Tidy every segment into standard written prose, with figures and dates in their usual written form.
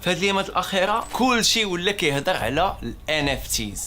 في هاد الايامات الاخيره كلشي ولا كيهضر على ال NFTs.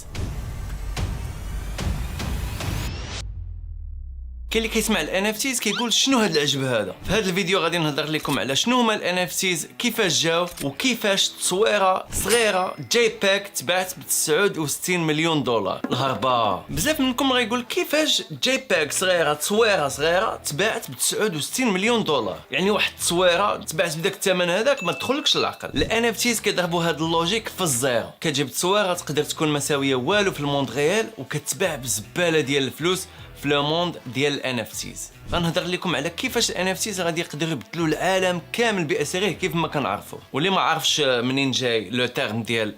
كاين اللي كيسمع ال NFTs كيقول شنو هاد العجب هذا. في هذا الفيديو غادي نهضر لكم على شنو هما ال NFTs، كيفاش جاو وكيفاش تصويره صغيره جي باك تباعت ب 69 مليون دولار. الهربه بزاف منكم غايقول كيفاش جي باك صغيره تصويره صغيره تباعت ب 69 مليون دولار، يعني واحد التصويره تباعت بداك الثمن هذاك ما تدخلكش العقل. ال NFTs كيضربوا هاد اللوجيك في الزيرو، كتجيب تصويره تقدر تكون ما ساويه والو في الموند ريال وكتباع بزباله ديال الفلوس في لو موند ديال ال NFTs. غنهضر لكم على كيفاش ال NFTs غادي يقدروا يبدلوا العالم كامل باسره كيف ما كنعرفوا. واللي ما عرفش منين جاي لو تيرم ديال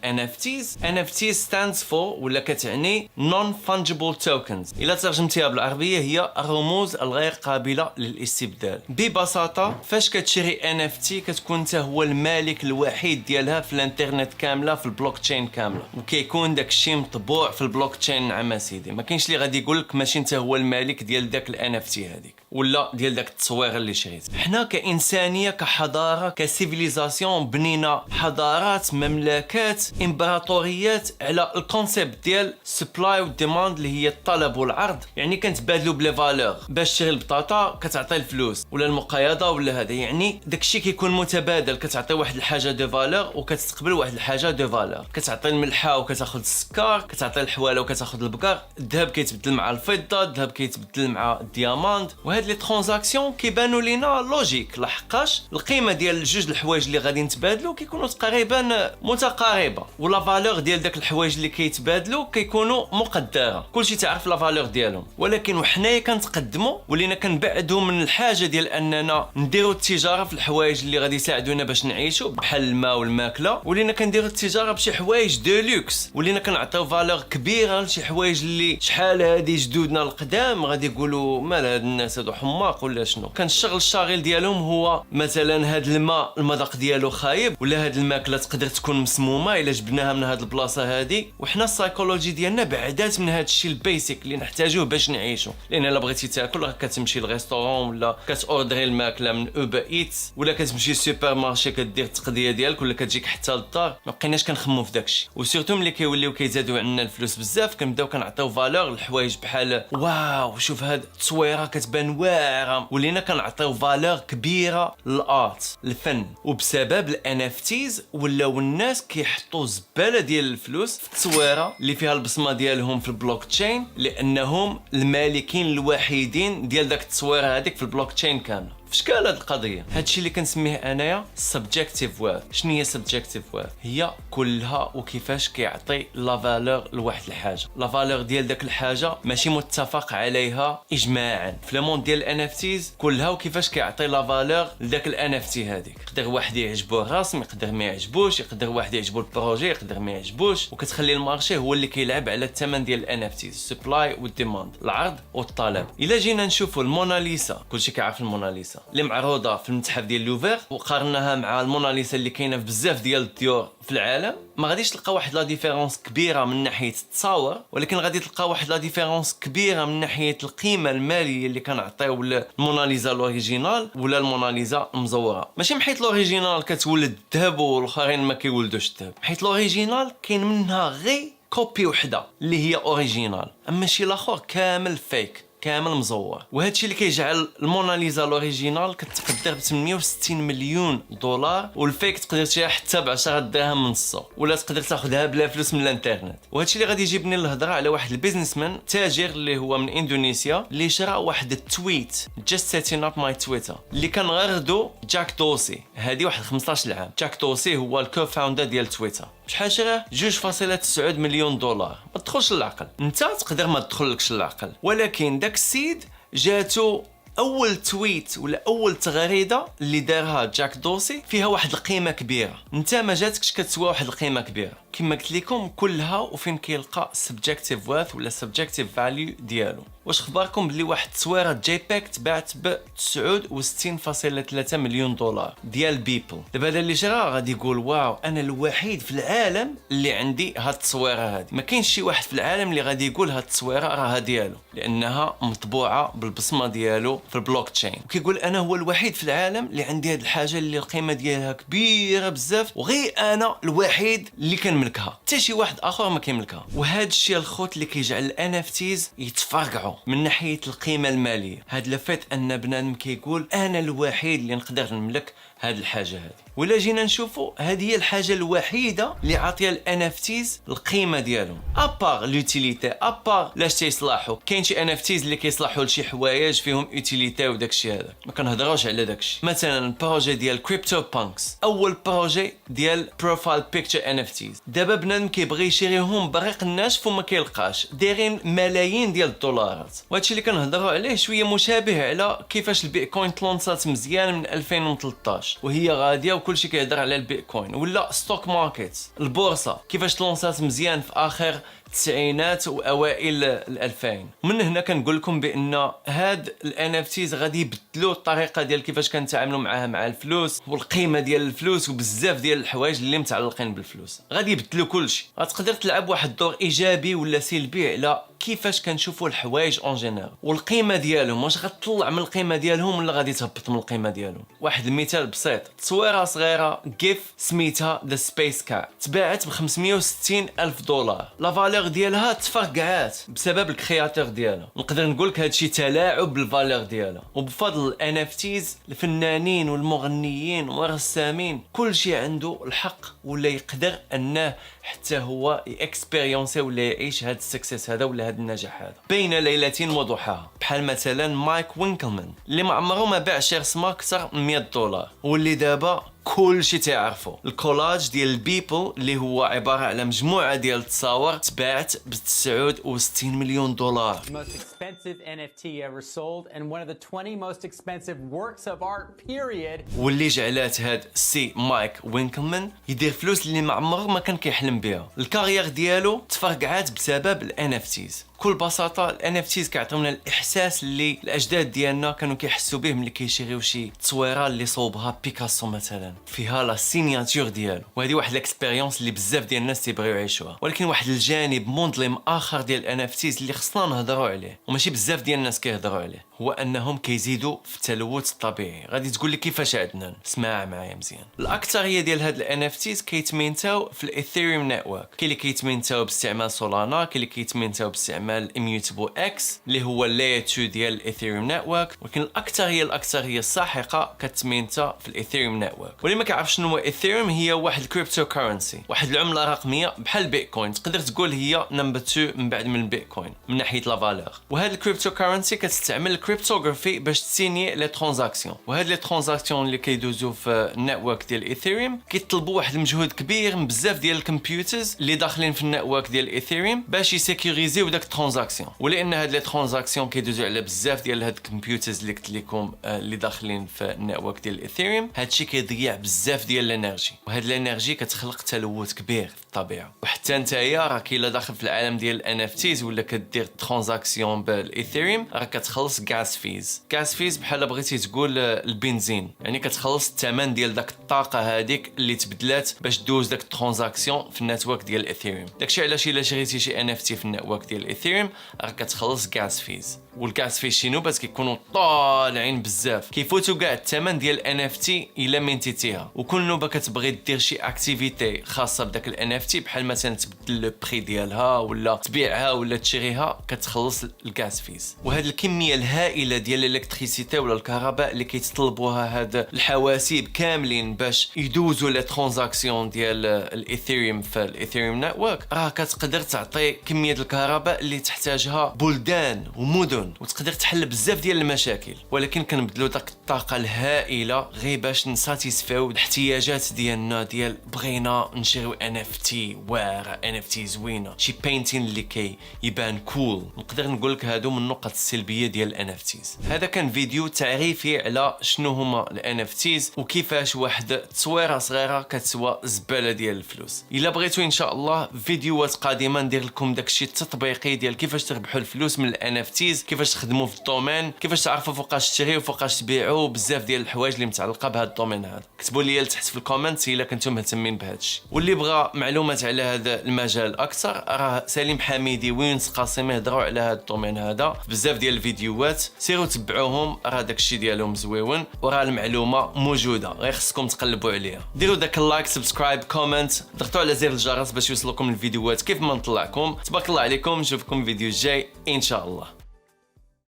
NFT stands for ولا كتعني non fungible tokens. الا ترجمتيها بالعربيه هي الرموز الغير قابله للاستبدال. ببساطه فاش كتشري NFT كتكون انت هو المالك الوحيد ديالها في الانترنت كامله، في البلوك تشين كامله، وكيكون داك الشيء مطبوع في البلوك تشين. نعم سيدي، ما كاينش اللي غادي يقول لك ماشي انت هو المالك ديال داك ال NFT هذيك ولا ديال داك التصويره اللي شريت. حنا كإنسانيه كحضاره كسيفيليزاسيون بنينا حضارات، مملكات، امبراطوريات على الكونسيبت ديال سبلاي وديماند اللي هي الطلب والعرض. يعني كنتبادلوا بلي فالور، باش تشري البطاطا كتعطي الفلوس ولا المقايضه ولا هذا، يعني داكشي كيكون متبادل. كتعطي واحد الحاجه دو فالور وكتستقبل واحد الحاجه دو فالور. كتعطي الملحه وكتاخذ السكر، كتعطي الحواله وكتاخذ البقر، الذهب كيتبدل مع الفضه، الذهب كيتبدل مع الدياماند. وهاد لي ترانزاكسيون كيبانوا لينا لوجيك لحقاش القيمه ديال جوج الحوايج اللي غادي نتبادلوا كيكونوا تقريبا متقاربه، ولا فالور ديال داك الحوايج اللي كيتبادلوا كيكونوا مقدره. كلشي تعرف لا فالور ديالهم، ولكن وحنايا كنتقدموا ولينا كنبعدوا من الحاجه ديال اننا نديروا التجاره في الحوايج اللي غادي يساعدونا باش نعيشوا بحال الماء والماكله. ولينا كنديروا التجاره بشي حوايج دو لوكس، ولينا كنعطيو فالور كبيره لشي حوايج اللي شحال هادي جدودنا القدام غادي يقولوا مال هاد الناس هادو حماق ولا شنو. كان الشغل الشاغل ديالهم هو مثلا هاد الماء المذاق ديالو خايب، ولا هاد الماكله تقدر تكون مسمومه الا جبناها من هاد البلاصه هادي. وحنا السايكولوجي ديالنا بعدات من هاد الشيء البيسيك اللي نحتاجوه باش نعيشوا. لان الا بغيتي تاكل راه كتمشي للريستورون ولا كتوردري الماكله من اوبر ايتس ولا كتمشي للسوبر مارشي كدير التقضيه ديالك ولا كتجيك حتى للدار. ما بقيناش كنخمو في داكشي، وسيرتو ملي كيوليو كيزادوا عندنا الفلوس بزاف كنبداو كنعطيو فالور للحوايج بحال واو شوف هاد التصويره كتبان واعره، ولينا كنعطيو فالور كبيره للارت الفن. وبسبب ال NFTs ولاو الناس كيحطوا زباله ديال الفلوس في التصويره اللي فيها البصمه ديالهم في البلوك تشين، لانهم المالكين الوحيدين ديال داك التصويره هذيك في البلوك تشين كامله. فشكال هاد القضيه؟ هادشي اللي كنسميه انايا سبجكتيف ويرث. شنو هي سبجكتيف ويرث؟ هي كلها وكيفاش كيعطي لا فالور لواحد الحاجه. لا فالور ديال داك الحاجه ماشي متفق عليها اجماعا. في الموند ديال NFTs كلها وكيفاش كيعطي لا فالور لداك NFT هذيك. يقدر واحد يعجبو الرسم، يقدر ما يعجبوش، يقدر واحد يعجبو البروجي، يقدر ما يعجبوش، وكتخلي المارشي هو اللي كيلعب على الثمن ديال NFTs، السبلاي والديماند، العرض والطلب. الا جينا نشوفوا الموناليزا، كلشي كيعرف الموناليزا اللي معروضه في المتحف ديال لوفير، وقارناها مع الموناليزا اللي كاينه في بزاف ديال الديور في العالم، ما غاديش تلقى واحد لا ديفيرونس كبيره من ناحيه التصاور، ولكن غادي تلقى واحد لا ديفيرونس كبيره من ناحيه القيمه الماليه اللي كنعطيو للموناليزا الاوريجينال ولا الموناليزا المزوره. ماشي حيت الاوريجينال كتولد الذهب والاخرين ما كيولدوش الذهب، حيت الاوريجينال كاين منها غير كوبي وحده اللي هي اوريجينال، اما شي الاخر كامل فيك كامل مزور. وهذا الشيء اللي كيجعل الموناليزا الاوريجينال كتقدر ب 68 مليون دولار، والفيك تقدر تشريها حتى ب 10 دراهم من السوق، ولا تقدر تاخذها بلا فلوس من الانترنت. وهذا الشيء اللي غادي يجيبني للهضره على واحد البيزنسمان تاجر اللي هو من اندونيسيا اللي شرا واحد التويت just setting up my Twitter اللي كان غردو جاك دوسي. هذه واحد 15 عام. جاك دوسي هو الكو فاوندر ديال تويتر. شحال شراه؟ 2.9 مليون دولار. ما تدخلش للعقل. انت تقدر ما تدخلكش للعقل، ولكن داك السيد جاتو اول تويت ولا اول تغريده اللي دارها جاك دوسي فيها واحد القيمه كبيره. انت ما جاتكش كتسوى واحد القيمه كبيره كما قلت لكم كلها، وفين كيلقى سبجكتيف ويرث ولا سبجكتيف فاليو ديالو. واش خباركم بلي واحد التصويره جي باك تباعت ب 69.3 مليون دولار ديال بيبل؟ دابا هذا اللي شرا غادي يقول واو انا الوحيد في العالم اللي عندي هاد التصويره هذه. ما كاينش شي واحد في العالم اللي غادي يقول هاد التصويره راها ديالو، لانها مطبوعه بالبصمه ديالو في البلوك تشين، وكيقول انا هو الوحيد في العالم اللي عندي هذه الحاجه اللي القيمه ديالها كبيره بزاف، وغير انا الوحيد اللي كنملكها، حتى شي واحد اخر ما كيملكها. وهذا الشيء الخوت اللي كيجعل ال NFTs يتفرقعوا من ناحيه القيمه الماليه. هذا لفت ان بنادم كيقول انا الوحيد اللي نقدر نملك هاد الحاجه هذه. ولا جينا نشوفوا هذه هي الحاجه الوحيده اللي عاطيه ال NFTs القيمه ديالهم، ابار لوتيليتي، ابار لاش تيصلحوا. كاين شي NFTs اللي كيصلحوا لشي حوايج فيهم يوتيليتي وداكشي هذا، ما كنهضروش على داكشي. مثلا البروجي ديال كريبتو بانكس، اول بروجي ديال بروفايل بيكتشر NFTs، دابا بنادم كيبغي يشريهم بريق الناشف وما كيلقاش، دايرين ملايين ديال الدولارات. وهادشي اللي كنهضروا عليه شويه مشابه على كيفاش البيتكوين تلونسات مزيان من 2013 وهي غاديه وكلشي كيهضر على البيتكوين، ولا ستوك ماركت البورصه كيفاش تلونسات مزيان في اخر التسعينات واوائل ال2000. من هنا كنقول لكم بان هاد ال NFTs غادي يبدلوا الطريقه ديال كيفاش كنتعاملوا معاها مع الفلوس والقيمه ديال الفلوس وبزاف ديال الحوايج اللي متعلقين بالفلوس. غادي يبدلوا كلشي. غتقدر تلعب واحد الدور ايجابي ولا سلبي على كيفاش كنشوفوا الحوايج اون جينيرال والقيمه ديالهم. واش غتطلع من القيمه ديالهم ولا غادي تهبط من القيمه ديالهم؟ واحد المثال بسيط، تصويره صغيره جيف سميتها ذا سبيس كات تباعت ب 560 الف دولار، لا فالور ديالها تفرقعات بسبب الكرياتور ديالها. نقدر نقول لك هادشي تلاعب بالفالور ديالها. وبفضل ال NFTs الفنانين والمغنيين والرسامين كلشي عنده الحق ولا يقدر انه حتى هو اكسبيريونسي ولا يعيش هذا السكسيس هذا ولا هذا النجاح هذا بين ليله وضحاها. بحال مثلا مايك وينكلمان اللي ما عمره ما باع شي رسمه اكثر من 100 دولار واللي دابا كل شيء تعرفوا. الكولاج ديال البيبل اللي هو عباره على مجموعه ديال التصاور تباعت ب 69 مليون دولار. The most expensive NFT ever sold and one of the 20 most expensive works of art period. واللي جعلات هاد سي مايك وينكلمان يدير فلوس اللي ما عمره ما كان كيحلم بها. الكارير ديالو تفرقعات بسبب ال NFTs. بكل بساطه ال NFTs كيعطيونا الاحساس اللي الاجداد ديالنا كانوا كيحسوا به ملي كيشريو شي تصويره اللي صوبها بيكاسو مثلا فيها لا سيناتور ديالو. وهذه واحد الاكسبيريونس اللي بزاف ديال الناس تيبغيو يعيشوها. ولكن واحد الجانب مظلم اخر ديال NFTs اللي خصنا نهضروا عليه وماشي بزاف ديال الناس كيهضروا عليه هو انهم كيزيدوا في التلوث الطبيعي. غادي تقول لي كيفاش عندنا؟ اسمع معايا مزيان. الاكثريه ديال هاد ال NFTs كيتمينتاو في الايثيريوم نتورك. كاين اللي كيتمينتاو باستعمال سولانا، كاين اللي كيتمينتاو باستعمال immutable X اللي هو اللاير 2 ديال الايثيريوم نتورك. ولكن الاكثريه الساحقه كتمينتا في الايثيريوم نتورك. واللي ما كيعرفش شنو هو ايثيريوم، هي واحد الكريبتو كورنسي، واحد العمله رقميه بحال البيتكوين. تقدر تقول هي نمبر 2 من بعد من البيتكوين من ناحيه لا فالور. وهاد الكريبتو كورنسي كتستعمل الكريبتوغرافي باش تسيني لي ترانزاكسيون. وهاد لي ترانزاكسيون اللي كيدوزو في النتورك ديال الايثيريوم كيطلبوا واحد المجهود كبير من بزاف ديال الكمبيوترز اللي داخلين في النتورك ديال الايثيريوم باش يسيكوريزيو داك الترانزاكسيون. ولان هاد لي ترانزاكسيون كيدوزو على بزاف ديال هاد الكمبيوترز اللي قلت لكم اللي داخلين في النتورك ديال الايثيريوم، هادشي كيضيع بزاف ديال الانرجي. وهاد الانرجي كتخلق تلوث كبير في الطبيعه. وحتى نتايا راك الا داخل في العالم ديال NFTs ولا كدير ترانزاكسيون بالايثيريوم راك كتخلص غاز فيز. غاز فيز بحال بغيتي تقول البنزين، يعني كتخلص الثمن ديال داك الطاقه هذيك اللي تبدلات باش دوز داك الترانزاكسيون في النتورك ديال الايثيريوم. داكشي علاش الا شريتي شي NFT في النتورك ديال الايثيريوم راك كتخلص غاز فيز. والغاز فيز شنو؟ بس كيكونوا طالعين بزاف، كيفوتوا كاع الثمن ديال NFT الا مينتيتيها. وكل نوبه كتبغي دير شي اكتيفيتي خاصه بداك NFT بحال مثلا تبدل لو بري ديالها ولا تبيعها ولا تشريها كتخلص الغاز فيز. وهاد الكميه الهائله ديال الالكتريسيتي ولا الكهرباء اللي كيتطلبوها هاد الحواسيب كاملين باش يدوزوا لي ترانزاكسيون ديال الايثيريوم في الايثيريوم نتورك، راه كتقدر تعطي كميه الكهرباء اللي تحتاجها بلدان ومدن وتقدر تحل بزاف ديال المشاكل. ولكن كنبدلوا داك الطاقه الهائله غير باش نساتيسفاو الاحتياجات ديالنا ديال بغينا نشريو NFT واعره، NFT زوينه، شي بينتين اللي يبان كول. نقدر نقول لك هادو من النقط السلبيه ديال NFTs. هذا كان فيديو تعريفي على شنو هما NFTs وكيفاش واحد التصويره صغيره كتسوى زباله ديال الفلوس. الا بغيتوا ان شاء الله فيديوهات قادمه ندير لكم داكشي التطبيقي ديال كيفاش تربحوا الفلوس من NFTs، كيفاش تخدموا في الدومين، كيفاش تعرفوا فوقاش تشريو وفوقاش تبيعوا، بزاف ديال الحوايج اللي متعلقه بهذا الدومين هذا. كتبوا لي لتحت في الكومنت الا كنتم مهتمين بهذا الشيء. واللي بغى معلومات على هذا المجال اكثر راه سليم حميدي ويونس قاسم يهضروا على هذا الدومين هذا بزاف ديال الفيديوهات، سيروا تبعوهم، راه داكشي ديالهم زويون وراه المعلومه موجوده، غير خصكم تقلبوا عليها. ديروا داك اللايك، سبسكرايب، كومنت، ضغطوا على زر الجرس باش يوصلكم الفيديوهات كيف ما نطلعكم. تبارك الله عليكم، نشوفكم الفيديو الجاي ان شاء الله.